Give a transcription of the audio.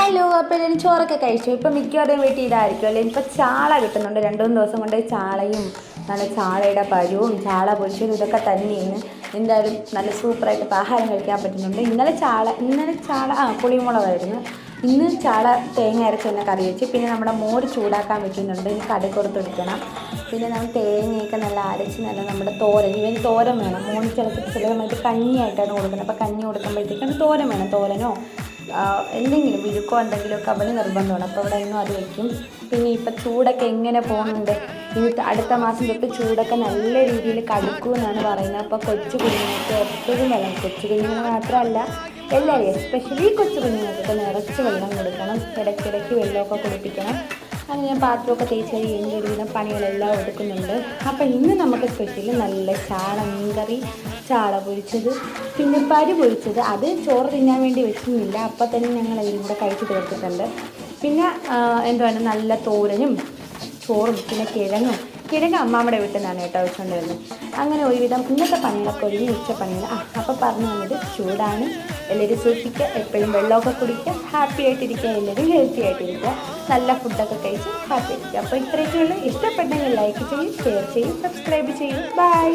Hello, അപ്പോൾ എല്ലാവരും ചോറൊക്കെ കഴിച്ചു. ഇപ്പം മിക്കവാറും വീട്ടിൽ ഇതായിരിക്കും അല്ലേ. ഇപ്പം ചാള കിട്ടുന്നുണ്ട്. 2-3 ദിവസം കൊണ്ട് ചാളയും നല്ല ചാളയുടെ പരുവും ചാള പൊരിച്ചതും ഇതൊക്കെ തന്നെയാണ്. എന്തായാലും നല്ല സൂപ്പറായിട്ട് ഇപ്പോൾ ആഹാരം കഴിക്കാൻ പറ്റുന്നുണ്ട്. ഇന്നലെ ചാള പുളിമുളകായിരുന്നു. ഇന്ന് ചാള തേങ്ങ അരച്ച് തന്നെ കറി വെച്ച്. പിന്നെ നമ്മുടെ മോര് ചൂടാക്കാൻ വെക്കുന്നുണ്ട്. ഇനി കടുക് വറുത്തെടുക്കണം. പിന്നെ നമ്മൾ തേങ്ങയൊക്കെ നല്ല അരച്ച് നല്ല നമ്മുടെ തോരൻ തോരൻ വേണം. മോന് ചില സമയത്ത് കഞ്ഞിയായിട്ടാണ് കൊടുക്കുന്നത്. അപ്പോൾ കഞ്ഞി കൊടുക്കുമ്പോഴത്തേക്കാണ് തോരൻ വേണം. തോരനോ എന്തെങ്കിലും വിഴുക്കോ എന്തെങ്കിലുമൊക്കെ അവന് നിർബന്ധമാണ്. അപ്പോൾ അവിടെ ഇന്നും അത് വയ്ക്കും. പിന്നെ ഇപ്പം ചൂടൊക്കെ എങ്ങനെ പോകുന്നുണ്ട്. ഇനി അടുത്ത മാസം തൊട്ട് ചൂടൊക്കെ നല്ല രീതിയിൽ കടുക്കുമെന്നാണ് പറയുന്നത്. അപ്പോൾ കൊച്ചു കുഞ്ഞുങ്ങൾക്ക് എപ്പോഴും വെള്ളം, കൊച്ചു കുഞ്ഞുങ്ങൾ മാത്രമല്ല എല്ലാവരും, എസ്പെഷ്യലി കൊച്ചു കുഞ്ഞുങ്ങൾക്കൊക്കെ നിറച്ച് വെള്ളം കൊടുക്കണം. ഇടയ്ക്കിടയ്ക്ക് വെള്ളമൊക്കെ കുടിപ്പിക്കണം. അങ്ങനെ ഞാൻ പാത്രമൊക്കെ തേച്ച് കഴിഞ്ഞ് ഒരുവിധം പണികളെല്ലാം ഒതുക്കുന്നുണ്ട്. അപ്പോൾ ഇന്ന് നമുക്ക് സ്പെഷ്യൽ നല്ല ചാള മീൻകറി, ചാള പൊരിച്ചത്, പിന്നെ പരു പൊരിച്ചത്. അത് ചോറ് തിന്നാൻ വേണ്ടി വെക്കുന്നില്ല, അപ്പം തന്നെ ഞങ്ങൾ അതിലും കൂടെ കഴിച്ച് തീർത്തിട്ടുണ്ട്. പിന്നെ എന്തുവാണ് നല്ല തോരനും ചോറും പിന്നെ കിഴങ്ങ് അമ്മാമ്മയുടെ വീട്ടിൽ നിന്നാണ് കേട്ടോ വെച്ചുകൊണ്ട് വരുന്നത്. അങ്ങനെ ഒരുവിധം ഇന്നത്തെ പണികളൊക്കെ ഒരുങ്ങി ഉച്ചപ്പണികൾ. അപ്പോൾ പറഞ്ഞു വന്നത് ചൂടാണ്, എല്ലാവരും സൂക്ഷിക്കുക, എപ്പോഴും വെള്ളമൊക്കെ കുടിക്കുക, ഹാപ്പി ആയിട്ടിരിക്കുക, എല്ലാവരും ഹെൽത്തി ആയിട്ടിരിക്കുക, നല്ല ഫുഡൊക്കെ കഴിച്ച് ഹാപ്പി ആയിരിക്കുക. അപ്പോൾ ഇത്രയൊക്കെയുള്ളൂ. ഇഷ്ടപ്പെട്ടെങ്കിൽ ലൈക്ക് ചെയ്യും, ഷെയർ ചെയ്യും, സബ്സ്ക്രൈബ് ചെയ്യും. ബൈ.